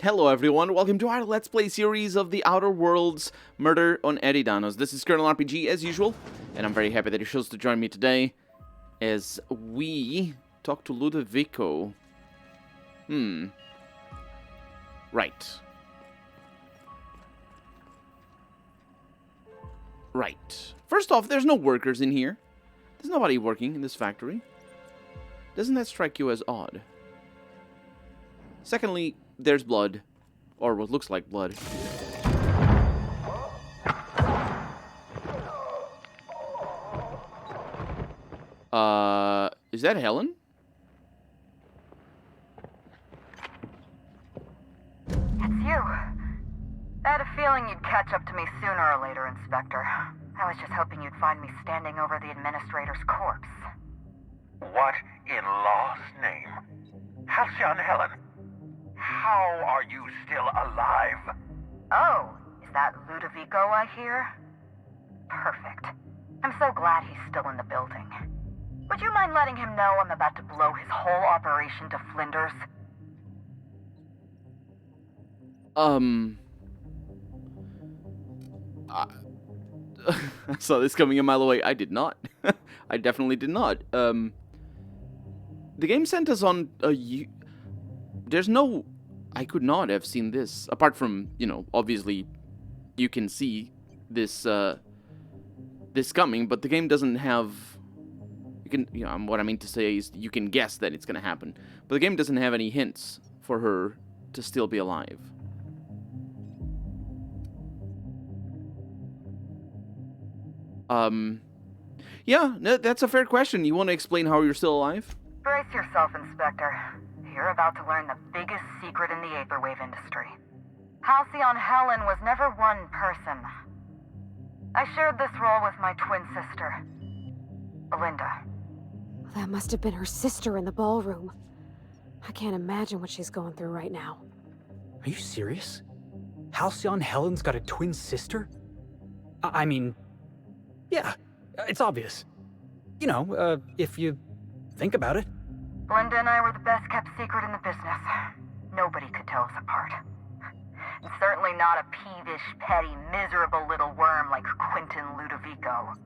Hello everyone, welcome to our Let's Play series of the Outer Worlds Murder on Eridanos. This is Colonel RPG as usual, and I'm very happy that you chose to join me today as we talk to Ludovico. Right. First off, there's no workers in here. There's nobody working in this factory. Doesn't that strike you as odd? Secondly, there's blood. Or what looks like blood. Is that Helen? It's you. I had a feeling you'd catch up to me sooner or later, Inspector. I was just hoping you'd find me standing over the administrator's corpse. What in law's name? Halcyon Helen, how are you still alive? Oh, is that Ludovico I hear? Perfect. I'm so glad he's still in the building. Would you mind letting him know I'm about to blow his whole operation to flinders? I saw this coming a mile away. I did not. I definitely did not. The game sent us on a... There's no... I could not have seen this. Apart from, you know, obviously you can see this, this coming, but the game doesn't have... what I mean to say is you can guess that it's gonna happen. But the game doesn't have any hints for her to still be alive. Yeah, that's a fair question. You want to explain how you're still alive? Brace yourself, Inspector. You're about to learn the biggest secret in the Aetherwave industry. Halcyon Helen was never one person. I shared this role with my twin sister, Belinda. That must have been her sister in the ballroom. I can't imagine what she's going through right now. Are you serious? Halcyon Helen's got a twin sister? I mean, yeah, it's obvious. You know, if you think about it. Belinda and I were the best kept secret in the business. Nobody could tell us apart. And certainly not a peevish, petty, miserable little worm like Quentin Ludovico.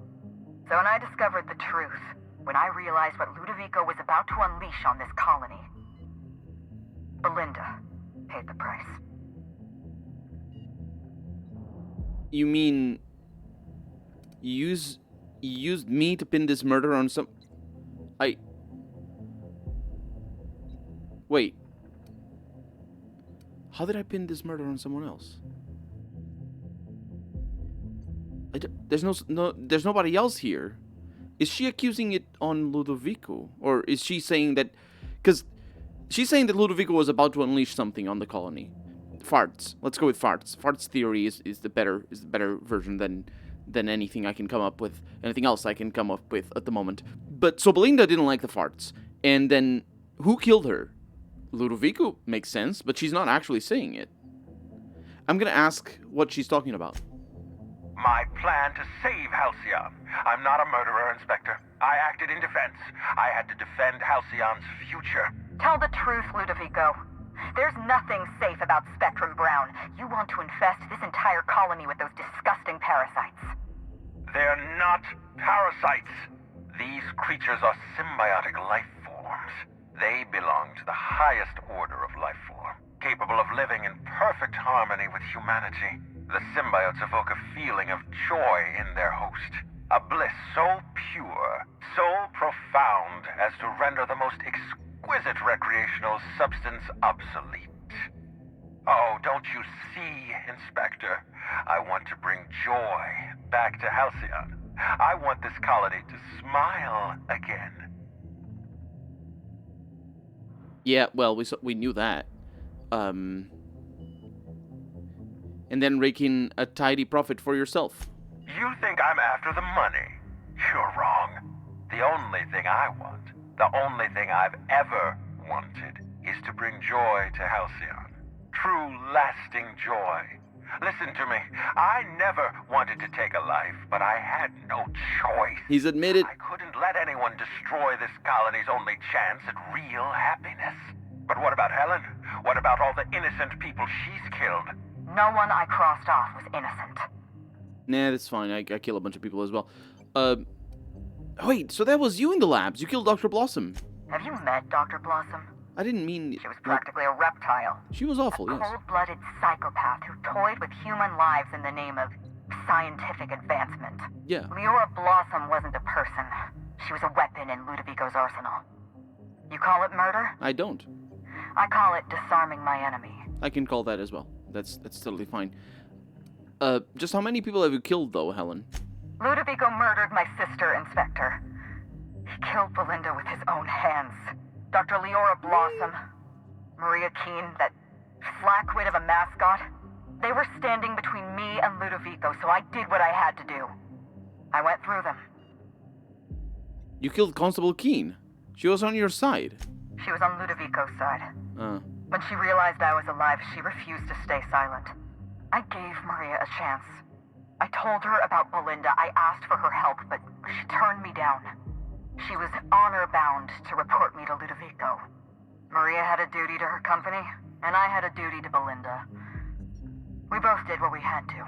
So when I discovered the truth, when I realized what Ludovico was about to unleash on this colony, Belinda paid the price. You mean... You used me to pin this murder on some... Wait. How did I pin this murder on someone else? There's nobody else here. Is she accusing it on Ludovico? Or is she saying that... Because she's saying that Ludovico was about to unleash something on the colony. Farts. Let's go with farts. Farts theory is the better version than anything I can come up with. Anything else I can come up with at the moment. But so Belinda didn't like the farts. And then who killed her? Ludovico makes sense, but she's not actually saying it. I'm gonna ask what she's talking about. My plan to save Halcyon. I'm not a murderer, Inspector. I acted in defense. I had to defend Halcyon's future. Tell the truth, Ludovico. There's nothing safe about Spectrum Brown. You want to infest this entire colony with those disgusting parasites. They're not parasites. These creatures are symbiotic life forms. They belong to the highest order of life form, capable of living in perfect harmony with humanity. The symbiotes evoke a feeling of joy in their host, a bliss so pure, so profound as to render the most exquisite recreational substance obsolete. Oh, don't you see, Inspector? I want to bring joy back to Halcyon. I want this colony to smile again. Yeah, well, we knew that. And then raking a tidy profit for yourself. You think I'm after the money? You're wrong. The only thing I want, the only thing I've ever wanted, is to bring joy to Halcyon. True, lasting joy. Listen to me. I never wanted to take a life, but I had no choice. He's admitted. I couldn't let anyone destroy this colony's only chance at real happiness. But what about Helen? What about all the innocent people she's killed? No one I crossed off was innocent. Nah, that's fine. I kill a bunch of people as well. Wait, so that was you in the labs. You killed Dr. Blossom. Have you met Dr. Blossom? I didn't mean... She was practically a reptile. She was awful, A yes. cold-blooded psychopath who toyed with human lives in the name of scientific advancement. Yeah. Leora Blossom wasn't a person. She was a weapon in Ludovico's arsenal. You call it murder? I don't. I call it disarming my enemy. I can call that as well. That's totally fine. Just how many people have you killed, though, Helen? Ludovico murdered my sister, Inspector. He killed Belinda with his own hands. Dr. Leora Blossom, Maria Keene, that flackwit of a mascot, they were standing between me and Ludovico, so I did what I had to do. I went through them. You killed Constable Keene. She was on your side. She was on Ludovico's side. Uh, When she realized I was alive, she refused to stay silent. I gave Maria a chance. I told her about Belinda. I asked for her help, but she turned me down. She was honor-bound to report me to Ludovico. Maria had a duty to her company, and I had a duty to Belinda. We both did what we had to.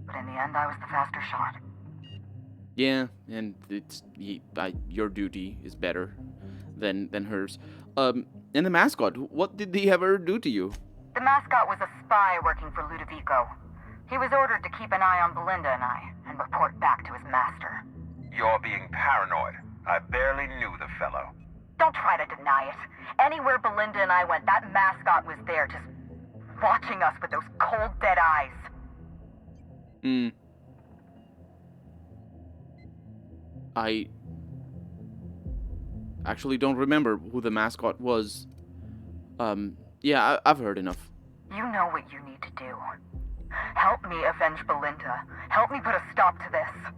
But in the end, I was the faster shot. yeah, and your duty is better than hers. And the mascot, what did he ever do to you? The mascot was a spy working for Ludovico. He was ordered to keep an eye on Belinda and I, and report back to his master. You're being paranoid. I barely knew the fellow. Don't try to deny it. Anywhere Belinda and I went, that mascot was there, just watching us with those cold, dead eyes. I actually don't remember who the mascot was. Yeah, I've heard enough. You know what you need to do. Help me avenge Belinda. Help me put a stop to this.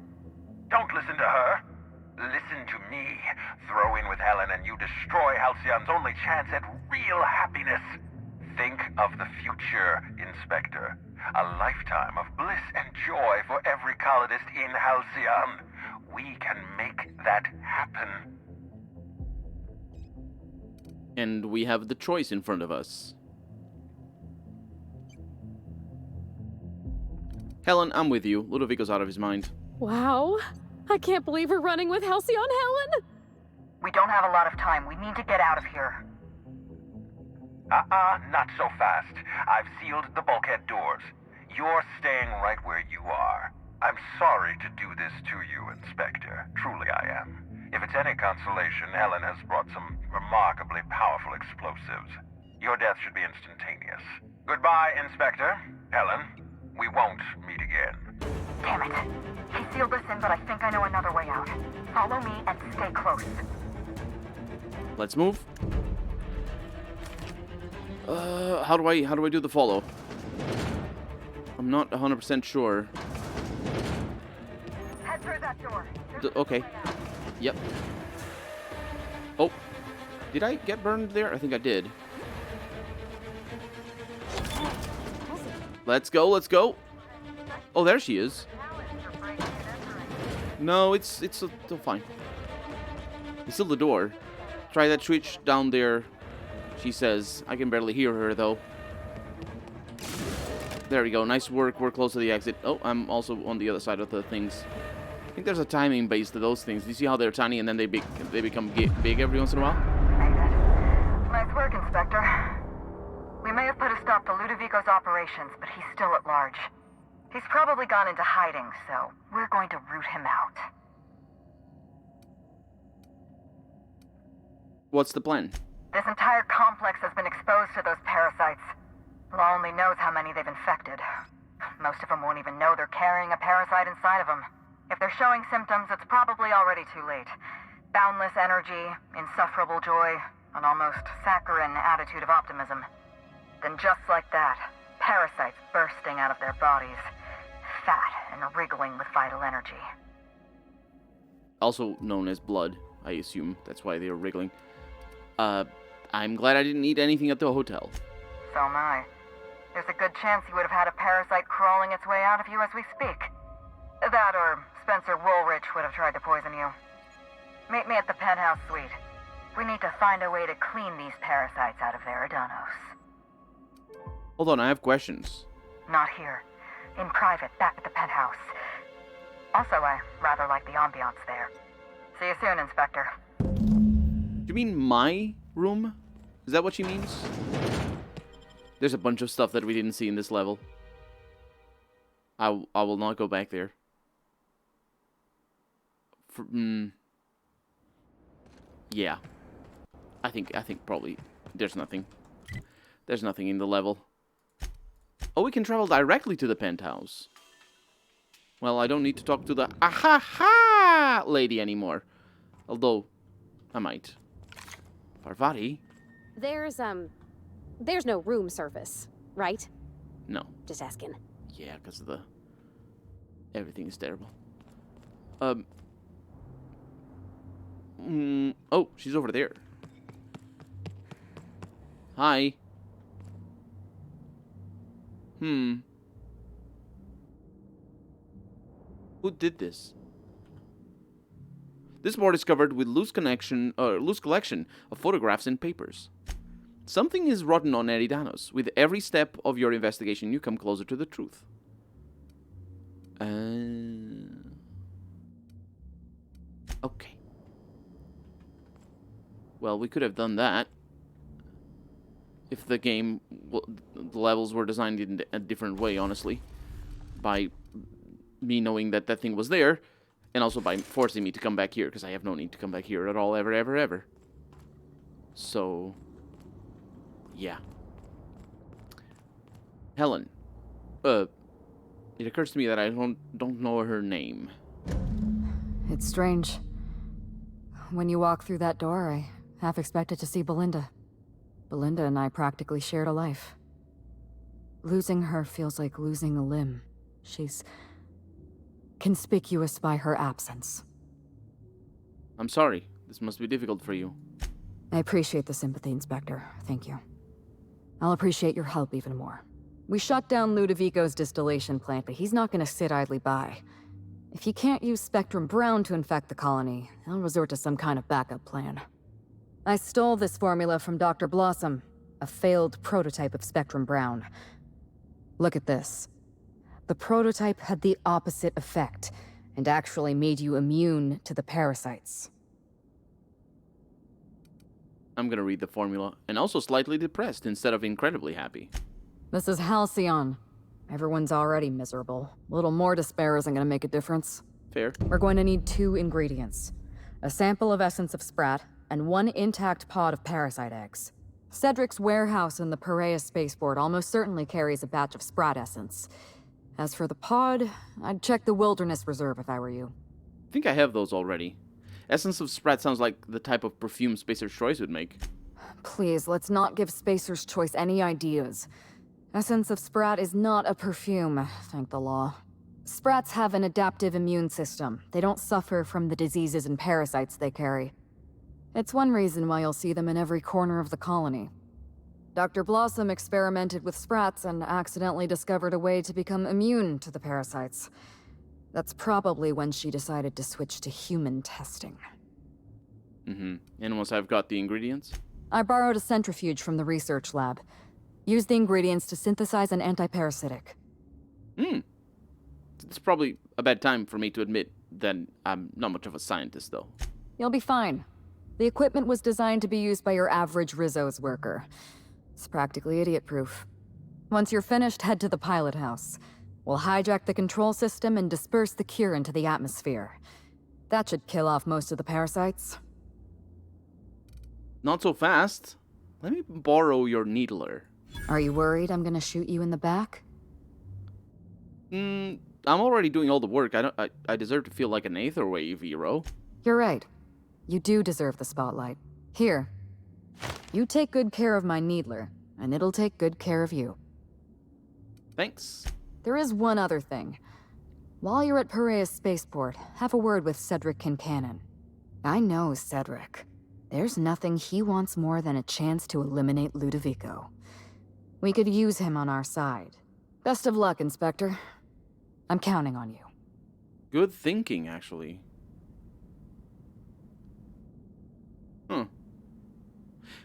Don't listen to her. Listen to me. Throw in with Helen and you destroy Halcyon's only chance at real happiness. Think of the future, Inspector. A lifetime of bliss and joy for every colonist in Halcyon. We can make that happen. And we have the choice in front of us. Helen, I'm with you. Ludovico's out of his mind. Wow. I can't believe we're running with Halcyon Helen. We don't have a lot of time. We need to get out of here. Not so fast. I've sealed the bulkhead doors. You're staying right where you are. I'm sorry to do this to you, Inspector. Truly I am. If it's any consolation, Helen has brought some remarkably powerful explosives. Your death should be instantaneous. Goodbye, Inspector. Helen, we won't meet again. Damn it. He sealed us in, but I think I know another way out. Follow me and stay close. Let's move. How do I do the follow? I'm not 100% sure. Head through that door. Okay. Yep. Oh. Did I get burned there? I think I did. Let's go, let's go. Oh, there she is. No, it's still fine. It's still the door. Try that switch down there. She says. I can barely hear her, though. There we go. Nice work. We're close to the exit. Oh, I'm also on the other side of the things. I think there's a timing base to those things. Do you see how they're tiny and then they become big every once in a while? Nice work, Inspector. We may have put a stop to Ludovico's operations, but he's still at large. He's probably gone into hiding, so we're going to root him out. What's the plan? This entire complex has been exposed to those parasites. Law only knows how many they've infected. Most of them won't even know they're carrying a parasite inside of them. If they're showing symptoms, it's probably already too late. Boundless energy, insufferable joy, an almost saccharine attitude of optimism. Then just like that, parasites bursting out of their bodies, fat and wriggling with vital energy. Also known as blood, I assume. That's why they were wriggling. I'm glad I didn't eat anything at the hotel. So am I. There's a good chance you would have had a parasite crawling its way out of you as we speak. That or Spencer Woolrich would have tried to poison you. Meet me at the penthouse suite. We need to find a way to clean these parasites out of Eridanos. Hold on, I have questions. Not here. In private, back at the penthouse. Also, I rather like the ambiance there. See you soon, Inspector. Do you mean my room? Is that what she means? There's a bunch of stuff that we didn't see in this level. I will not go back there. Yeah. I think probably there's nothing. There's nothing in the level. Oh, we can travel directly to the penthouse. Well, I don't need to talk to the ha lady anymore. Although, I might. Parvati? There's no room service, right? No. Just asking. Yeah, because the... everything is terrible. Oh, she's over there. Hi. Who did this? This board is covered with loose collection of photographs and papers. Something is rotten on Eridanos. With every step of your investigation, you come closer to the truth. Okay. Well, we could have done that. If the game, the levels were designed in a different way, honestly. By me knowing that that thing was there, and also by forcing me to come back here, because I have no need to come back here at all, ever. So, yeah. Helen. It occurs to me that I don't know her name. It's strange. When you walk through that door, I half expected to see Belinda. Belinda and I practically shared a life. Losing her feels like losing a limb. She's conspicuous by her absence. I'm sorry. This must be difficult for you. I appreciate the sympathy, Inspector. Thank you. I'll appreciate your help even more. We shut down Ludovico's distillation plant, but he's not going to sit idly by. If he can't use Spectrum Brown to infect the colony, he'll resort to some kind of backup plan. I stole this formula from Dr. Blossom, a failed prototype of Spectrum Brown. Look at this. The prototype had the opposite effect, and actually made you immune to the parasites. I'm gonna read the formula, and also slightly depressed instead of incredibly happy. This is Halcyon. Everyone's already miserable. A little more despair isn't gonna make a difference. Fair. We're going to need 2 ingredients. A sample of essence of sprat, and 1 intact pod of parasite eggs. Cedric's warehouse in the Piraeus spaceport almost certainly carries a batch of sprat essence. As for the pod, I'd check the wilderness reserve if I were you. I think I have those already. Essence of Sprat sounds like the type of perfume Spacer's Choice would make. Please, let's not give Spacer's Choice any ideas. Essence of Sprat is not a perfume, thank the law. Sprats have an adaptive immune system. They don't suffer from the diseases and parasites they carry. It's one reason why you'll see them in every corner of the colony. Dr. Blossom experimented with sprats and accidentally discovered a way to become immune to the parasites. That's probably when she decided to switch to human testing. And once I've got the ingredients? I borrowed a centrifuge from the research lab. Used the ingredients to synthesize an antiparasitic. It's probably a bad time for me to admit that I'm not much of a scientist, though. You'll be fine. The equipment was designed to be used by your average Rizzo's worker. It's practically idiot-proof. Once you're finished, head to the pilot house. We'll hijack the control system and disperse the cure into the atmosphere. That should kill off most of the parasites. Not so fast. Let me borrow your needler. Are you worried I'm gonna shoot you in the back? I'm already doing all the work. I deserve to feel like an Aetherwave hero. You're right. You do deserve the spotlight. Here. You take good care of my needler, and it'll take good care of you. Thanks. There is one other thing. While you're at Piraeus Spaceport, have a word with Cedric Kincannon. I know Cedric. There's nothing he wants more than a chance to eliminate Ludovico. We could use him on our side. Best of luck, Inspector. I'm counting on you. Good thinking, actually.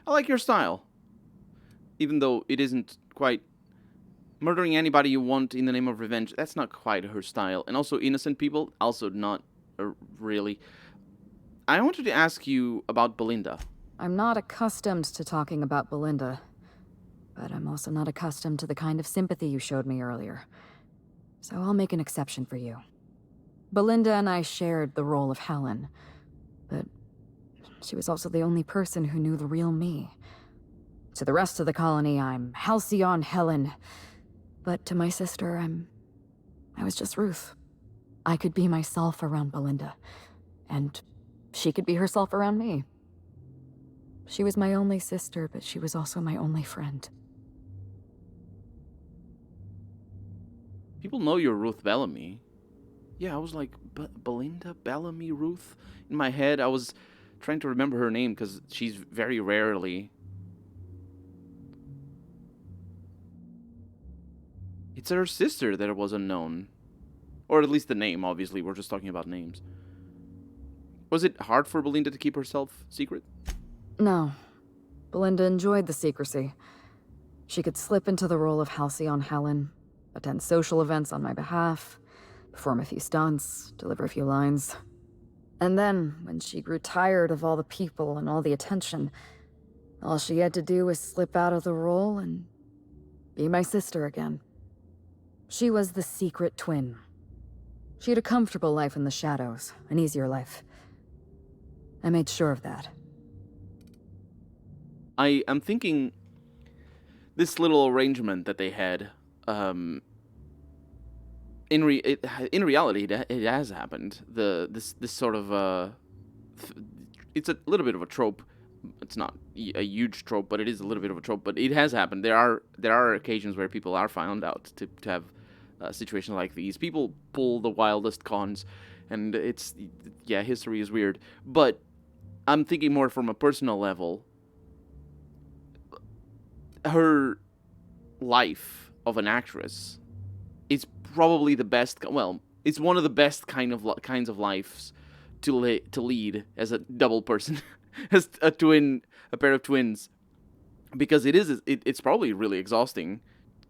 I like your style. Even though it isn't quite murdering anybody you want in the name of revenge, that's not quite her style. And also innocent people, also not really. I wanted to ask you about Belinda. I'm not accustomed to talking about Belinda, but I'm also not accustomed to the kind of sympathy you showed me earlier. So I'll make an exception for you. Belinda and I shared the role of Helen, but she was also the only person who knew the real me. To the rest of the colony, I'm Halcyon Helen, but to my sister, I was just Ruth. I could be myself around Belinda, and she could be herself around me. She was my only sister, but she was also my only friend. People know you're Ruth Bellamy. Yeah, I was like, Belinda Bellamy Ruth? In my head, I was trying to remember her name because she's very rarely... It's her sister that was unknown. Or at least the name, obviously. We're just talking about names. Was it hard for Belinda to keep herself secret? No. Belinda enjoyed the secrecy. She could slip into the role of Halcyon Helen, attend social events on my behalf, perform a few stunts, deliver a few lines. And then, when she grew tired of all the people and all the attention, all she had to do was slip out of the role and be my sister again. She was the secret twin. She had a comfortable life in the shadows, an easier life. I made sure of that. I am thinking this little arrangement that they had, in reality, it has happened. This sort of it's a little bit of a trope. It's not a huge trope, but it is a little bit of a trope. But it has happened. There are occasions where people are found out to have situations like these. People pull the wildest cons, and history is weird. But I'm thinking more from a personal level. Her life of an actress is probably the best. Well, it's one of the best kinds of lives to lead as a double person, as a pair of twins, because it's probably really exhausting,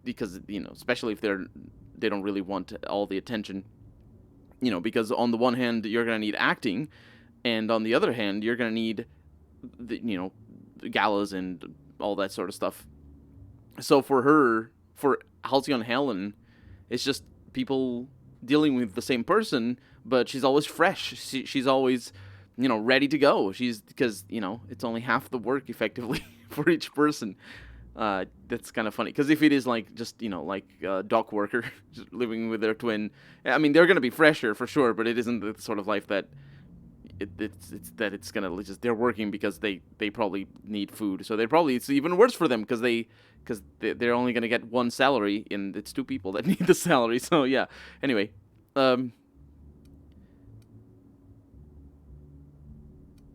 because especially if they don't really want all the attention, because on the one hand you're gonna need acting, and on the other hand you're gonna need the galas and all that sort of stuff. So for Halcyon Helen, it's just people dealing with the same person, but she's always fresh. She's always, ready to go. Because it's only half the work effectively for each person. That's kind of funny. Because if it is like just, like a dock worker just living with their twin, I mean, they're going to be fresher for sure, but it isn't the sort of life that it's gonna just, they're working because they probably need food. So it's even worse for them because they're only gonna get one salary, and it's two people that need the salary. So yeah. Anyway,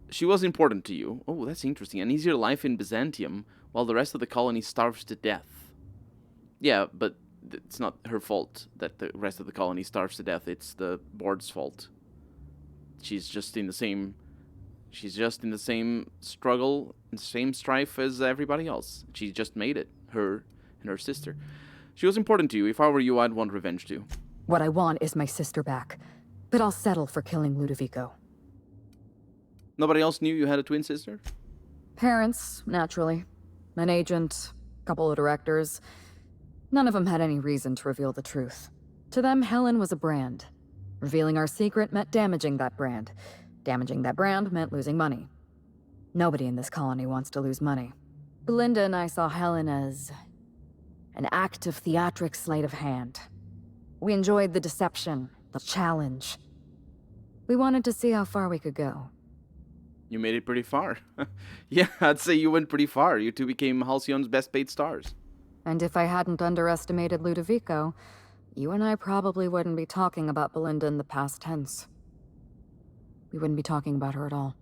she was important to you. Oh, that's interesting. An easier life in Byzantium while the rest of the colony starves to death. Yeah, but it's not her fault that the rest of the colony starves to death. It's the board's fault. She's just in the same struggle and same strife as everybody else. She just made it, her and her sister. She was important to you. If I were you, I'd want revenge too. What I want is my sister back, but I'll settle for killing Ludovico. Nobody else knew you had a twin sister? Parents, naturally. An agent, a couple of directors. None of them had any reason to reveal the truth. To them, Helen was a brand. Revealing our secret meant damaging that brand. Damaging that brand meant losing money. Nobody in this colony wants to lose money. Belinda and I saw Helen as an act of theatric sleight of hand. We enjoyed the deception, the challenge. We wanted to see how far we could go. You made it pretty far. Yeah, I'd say you went pretty far. You two became Halcyon's best paid stars. And if I hadn't underestimated Ludovico, you and I probably wouldn't be talking about Belinda in the past tense. We wouldn't be talking about her at all.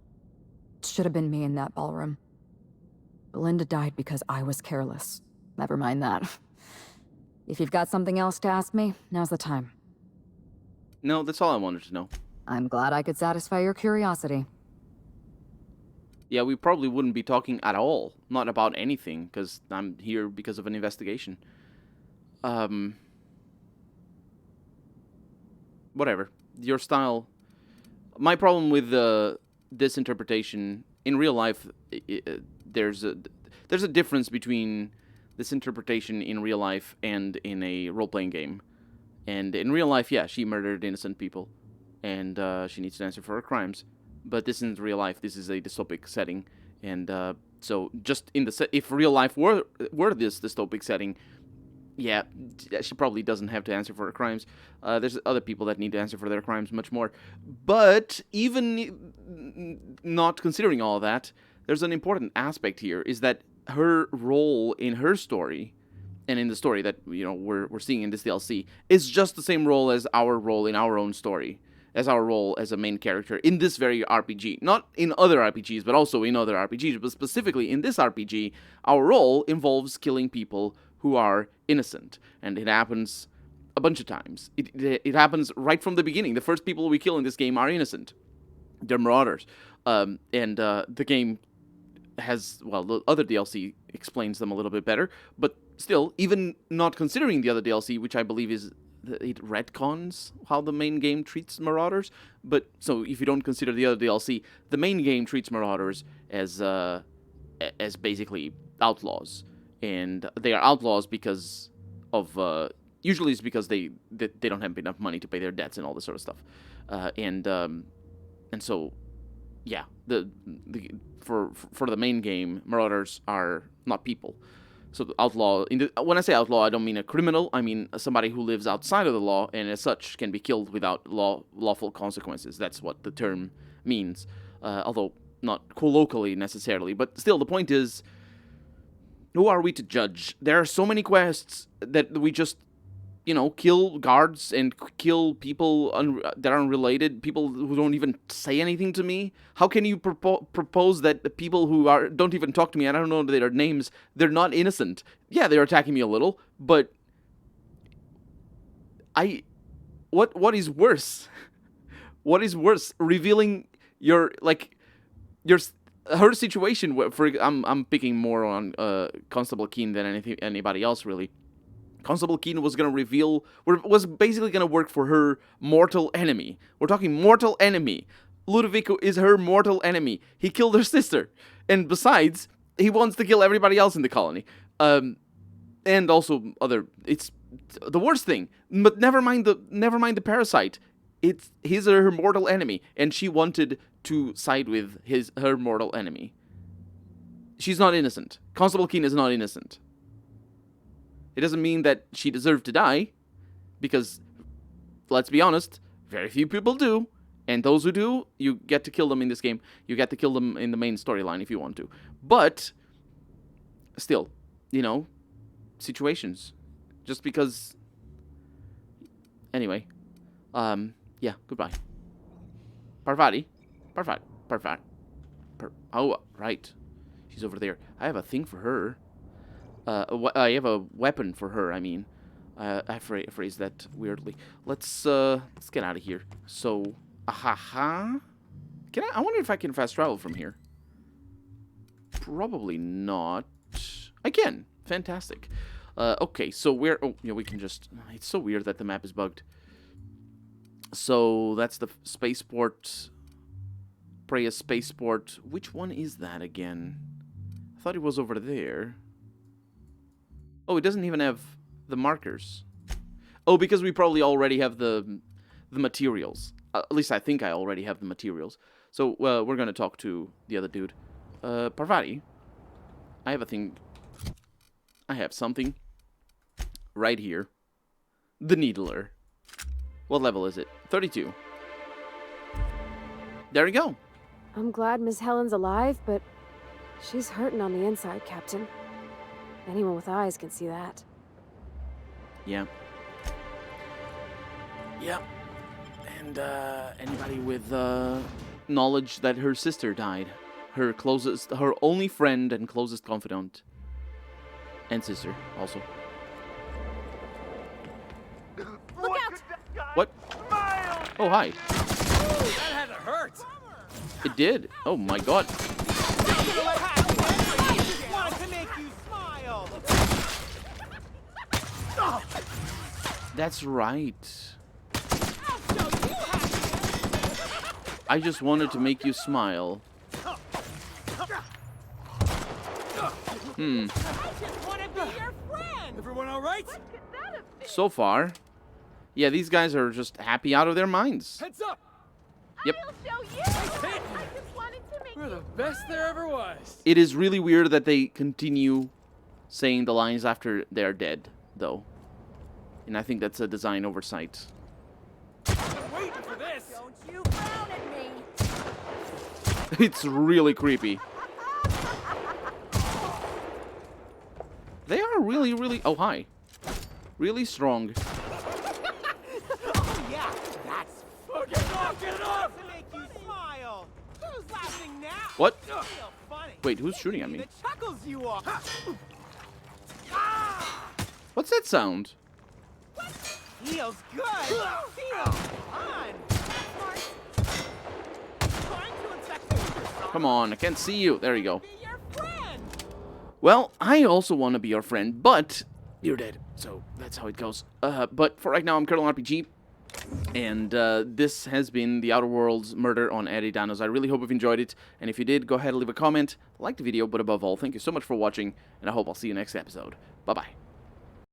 It should have been me in that ballroom. Belinda died because I was careless. Never mind that. If you've got something else to ask me, now's the time. No, that's all I wanted to know. I'm glad I could satisfy your curiosity. yeah, we probably wouldn't be talking at all. Not about anything, because I'm here because of an investigation. Whatever. Your style. My problem with this interpretation in real life, there's a difference between this interpretation in real life and in a role-playing game. And in real life, yeah, she murdered innocent people, and she needs to answer for her crimes. But this isn't real life. This is a dystopic setting, and so just in the if real life were this dystopic setting, yeah, she probably doesn't have to answer for her crimes. There's other people that need to answer for their crimes much more. But even not considering all that, there's an important aspect here, is that her role in her story, and in the story that we're seeing in this DLC, is just the same role as our role in our own story, as our role as a main character in this very RPG. Not in other RPGs, but also in other RPGs. But specifically in this RPG, our role involves killing people who are innocent, and it happens a bunch of times. It happens right from the beginning. The first people we kill in this game are innocent. They're marauders. And the game has, well, the other DLC explains them a little bit better, but still, even not considering the other DLC, which I believe is it retcons how the main game treats marauders. But so if you don't consider the other DLC, the main game treats marauders as basically outlaws, and they are outlaws because of usually it's because they don't have enough money to pay their debts and all this sort of stuff, and so yeah, for the main game, marauders are not people. So the outlaw, when I say outlaw, I don't mean a criminal. I mean somebody who lives outside of the law and as such can be killed without lawful consequences. That's what the term means, although not colloquially necessarily. But still, the point is, who are we to judge? There are so many quests that we just, kill guards and kill people that are unrelated, people who don't even say anything to me. How can you propose that the people who don't even talk to me, and I don't know their names, they're not innocent? Yeah, they're attacking me a little, but what is worse? What is worse? Revealing her situation. I'm picking more on Constable Keen than anybody else, really. Constable Keen was basically going to work for her mortal enemy. We're talking mortal enemy. Ludovico is her mortal enemy. He killed her sister. And besides, he wants to kill everybody else in the colony. And also it's the worst thing. But never mind the parasite. He's her mortal enemy, and she wanted to side with her mortal enemy. She's not innocent. Constable Keen is not innocent. It doesn't mean that she deserved to die, because, let's be honest, very few people do, and those who do, you get to kill them in this game. You get to kill them in the main storyline if you want to. But, still, situations. Just because... Anyway. Yeah, goodbye. Parvati. Oh, right. She's over there. I have a thing for her. I have a weapon for her, I mean. I phrased that weirdly. Let's get out of here. So, I wonder if I can fast travel from here. Probably not. I can. Fantastic. Okay, so we can just... It's so weird that the map is bugged. So, that's the spaceport. Preya spaceport. Which one is that again? I thought it was over there. Oh, it doesn't even have the markers. Oh, because we probably already have the materials. At least I think I already have the materials. So, we're going to talk to the other dude. Parvati, I have a thing. I have something right here. The Needler. What level is it? 32. There we go. I'm glad Miss Helen's alive, but she's hurting on the inside, Captain. Anyone with eyes can see that. Yeah. Yeah. And, anybody with, knowledge that her sister died. Her only friend and closest confidant. And sister, also. Look out! What? Oh, hi. That had to hurt. It did. Oh, my God. That's right. I just wanted to make you smile. Everyone all right? So far, yeah, these guys are just happy out of their minds. Heads up! Yep. We're the best there ever was. It is really weird that they continue saying the lines after they're dead, though. And I think that's a design oversight. Been waiting for this. Don't you frown at me. It's really creepy. They are really... Oh, hi. Really strong. Oh yeah, that's get it off, get it off! To make you smile. Who's laughing now? What? Feel funny. Wait, who's shooting at me? The chuckles you off. What's that sound? Feels good. Feels fun. Trying to infect me with yourself. Come on, I can't see you. There you go. Be your friend. Well, I also want to be your friend, but you're dead. So that's how it goes. But for right now, I'm Colonel RPG. And this has been The Outer Worlds Murder on Eridanos. I really hope you've enjoyed it. And if you did, go ahead and leave a comment, like the video, but above all, thank you so much for watching, and I hope I'll see you next episode. Bye-bye.